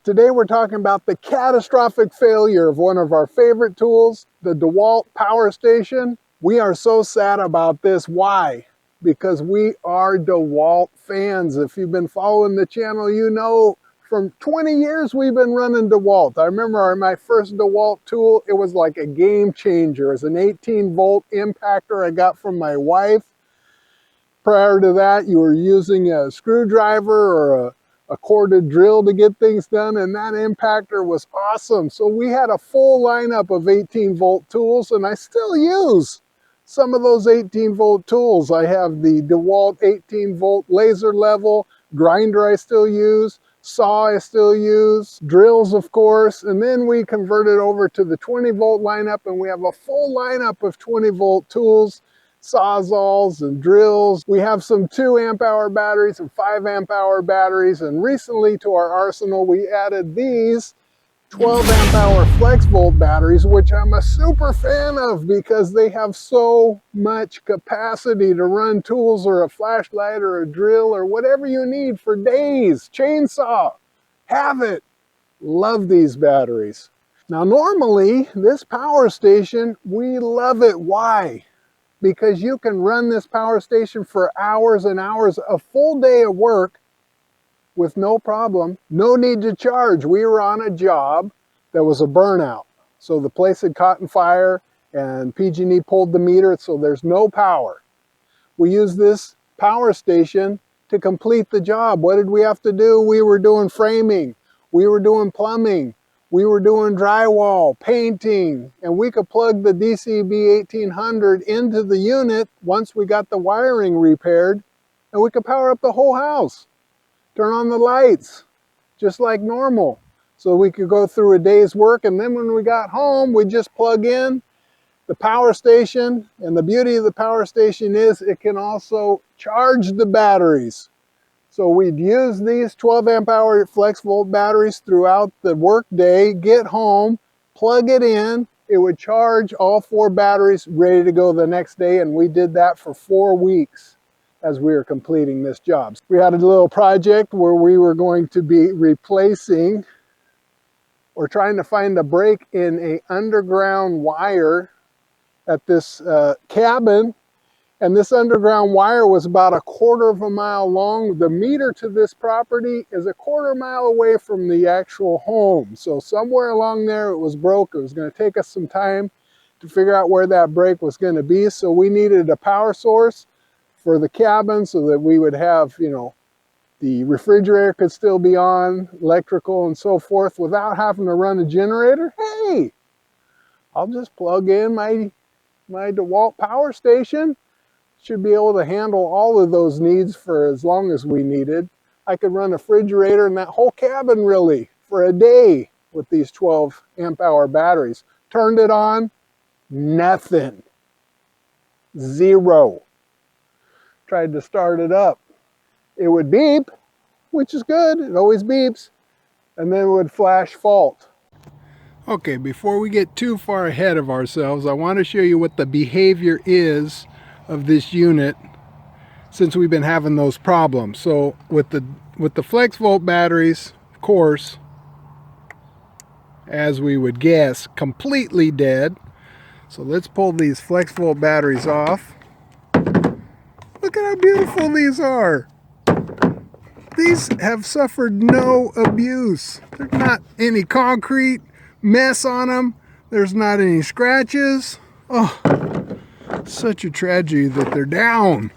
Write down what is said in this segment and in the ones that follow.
Today we're talking about the catastrophic failure of one of our favorite tools, the DeWALT PowerStation. We are so sad about this. Why? Because we are DeWALT fans. If you've been following the channel, you know from 20 years we've been running DeWALT. I remember my first DeWALT tool, it was like a game changer. It's an 18-volt impactor I got from my wife. Prior to that, you were using a screwdriver or a corded drill to get things done, and that impactor was awesome. So we had a full lineup of 18-volt tools, and I still use some of those 18-volt tools. I have the DeWALT 18-volt laser level grinder I still use, saw I still use, drills of course, and then we converted over to the 20-volt lineup, and we have a full lineup of 20-volt tools, sawzalls and drills. We have some 2 amp hour batteries and 5 amp hour batteries, and recently to our arsenal we added these 12 amp hour flex volt batteries, which I'm a super fan of because they have so much capacity to run tools or a flashlight or a drill or whatever you need for days. Chainsaw, have it. Love these batteries. Now normally this power station, we love it. Why? Because you can run this power station for hours and hours, a full day of work with no problem, no need to charge. We were on a job that was a burnout. So the place had caught in fire and PG&E pulled the meter, so there's no power. We used this power station to complete the job. What did we have to do? We were doing framing, we were doing plumbing, we were doing drywall, painting, and we could plug the DCB 1800 into the unit once we got the wiring repaired, and we could power up the whole house. Turn on the lights, just like normal. So we could go through a day's work, and then when we got home, we just plug in the power station, and the beauty of the power station is it can also charge the batteries. So we'd use these 12 amp hour flex volt batteries throughout the work day, get home, plug it in, it would charge all 4 batteries, ready to go the next day, and we did that for 4 weeks as we were completing this job. We had a little project where we were going to be replacing or trying to find a break in an underground wire at this cabin. And this underground wire was about 1/4 mile long. The meter to this property is 1/4 mile away from the actual home. So somewhere along there it was broke. It was going to take us some time to figure out where that break was going to be. So we needed a power source for the cabin so that we would have, the refrigerator could still be on, electrical and so forth without having to run a generator. Hey, I'll just plug in my DeWALT power station. Should be able to handle all of those needs for as long as we needed. I could run a refrigerator in that whole cabin really for a day with these 12 amp hour batteries. Turned it on, nothing, 0. Tried to start it up. It would beep, which is good, it always beeps, and then it would flash fault. Okay, before we get too far ahead of ourselves, I want to show you what the behavior is of this unit since we've been having those problems. So with the flex volt batteries, of course, as we would guess, completely dead. So let's pull these flex volt batteries off. Look at how beautiful these are. These have suffered no abuse. There's not any concrete mess on them. There's not any scratches. Oh, such a tragedy that they're down.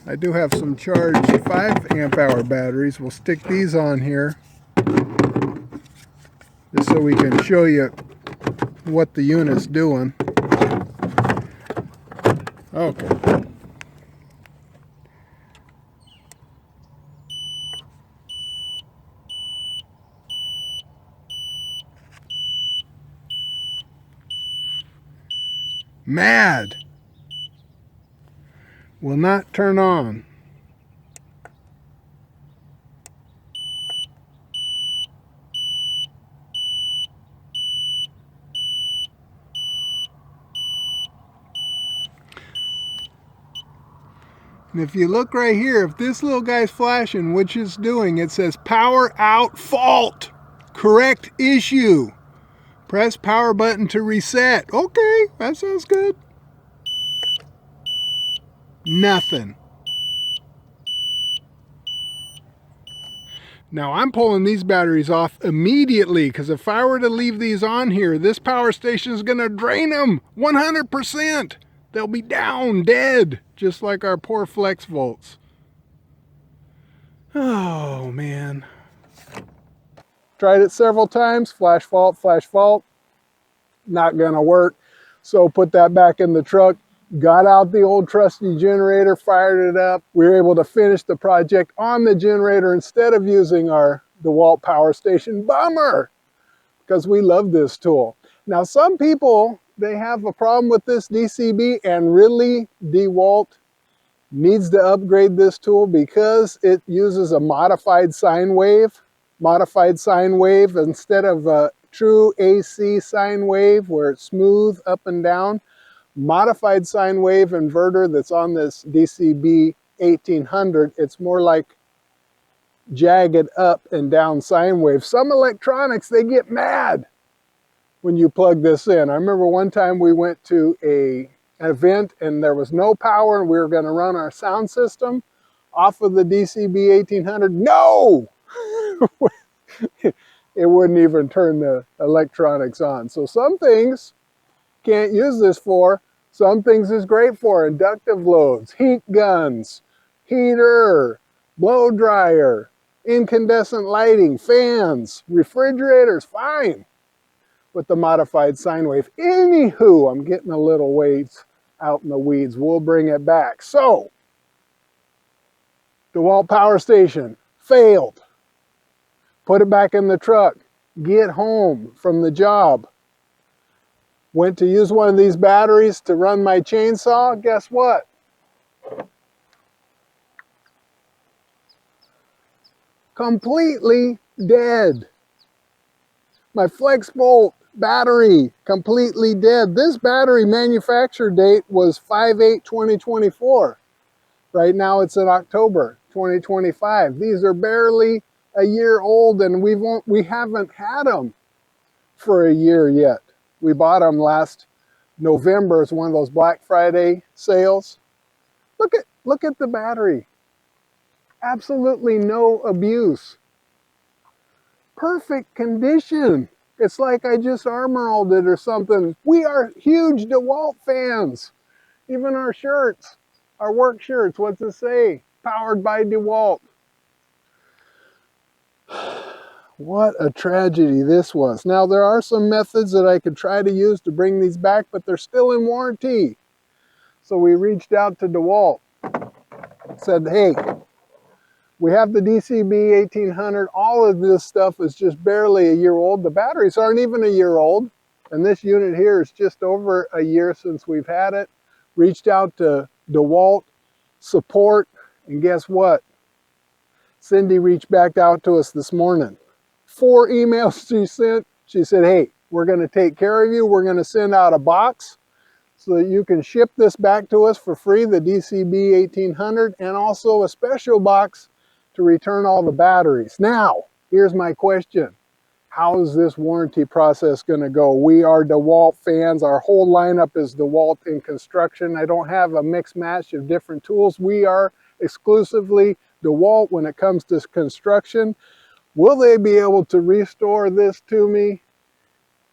I do have some charged 5 amp hour batteries. We'll stick these on here just so we can show you what the unit's doing. Okay. Mad. Will not turn on. And if you look right here, if this little guy's flashing, which it's doing, it says power out fault. Correct issue. Press power button to reset. Okay, that sounds good. Nothing. Now I'm pulling these batteries off immediately, because if I were to leave these on here, this power station is going to drain them 100%. They'll be down, dead, just like our poor flex volts. Oh man. Tried it several times, flash fault, not gonna work. So put that back in the truck, got out the old trusty generator, fired it up. We were able to finish the project on the generator instead of using our DeWALT PowerStation. Bummer, because we love this tool. Now some people, they have a problem with this DCB, and really DeWALT needs to upgrade this tool because it uses a modified sine wave. Modified sine wave instead of a true AC sine wave where it's smooth up and down. Modified sine wave inverter that's on this DCB 1800, it's more like jagged up and down sine wave. Some electronics, they get mad when you plug this in. I remember one time we went to an event and there was no power and we were going to run our sound system off of the DCB 1800. No! It wouldn't even turn the electronics on. So some things can't use this for. Some things is great for. Inductive loads, heat guns, heater, blow dryer, incandescent lighting, fans, refrigerators, fine with the modified sine wave. Anywho, I'm getting a little ways out in the weeds. We'll bring it back. So, DeWALT PowerStation failed. Put it back in the truck. Get home from the job. Went to use one of these batteries to run my chainsaw. Guess what? Completely dead. My flex bolt battery, completely dead. This battery manufacture date was 5/8/2024. Right now it's in October 2025. These are barely a year old and we haven't had them for a year yet. We bought them last November. It's one of those Black Friday sales. Look at the battery. Absolutely no abuse. Perfect condition. It's like I just armoralled it or something. We are huge DeWALT fans. Even our shirts, our work shirts, what's it say? Powered by DeWALT. What a tragedy this was. Now there are some methods that I could try to use to bring these back, but they're still in warranty. So we reached out to DeWALT. Said, hey, we have the DCB 1800. All of this stuff is just barely a year old. The batteries aren't even a year old. And this unit here is just over a year since we've had it. Reached out to DeWALT support, and guess what? Cindy reached back out to us this morning. 4 emails she sent. She said, hey, we're going to take care of you. We're going to send out a box so that you can ship this back to us for free, the DCB 1800, and also a special box to return all the batteries. Now, here's my question. How is this warranty process going to go? We are DeWALT fans. Our whole lineup is DeWALT in construction. I don't have a mix match of different tools. We are exclusively DeWALT when it comes to construction. Will they be able to restore this to me?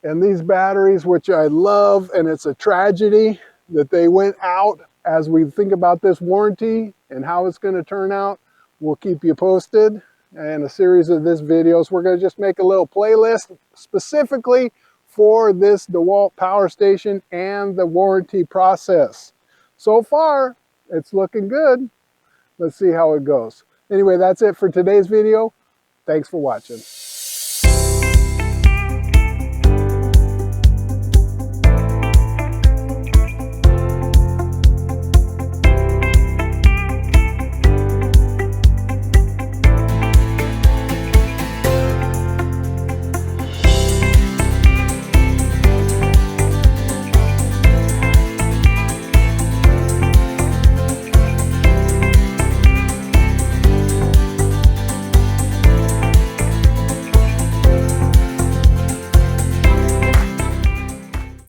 And these batteries, which I love, and it's a tragedy that they went out. As we think about this warranty and how it's going to turn out, we'll keep you posted. And a series of this videos, we're going to just make a little playlist specifically for this DeWALT PowerStation and the warranty process. So far, it's looking good. Let's see how it goes. Anyway, that's it for today's video. Thanks for watching.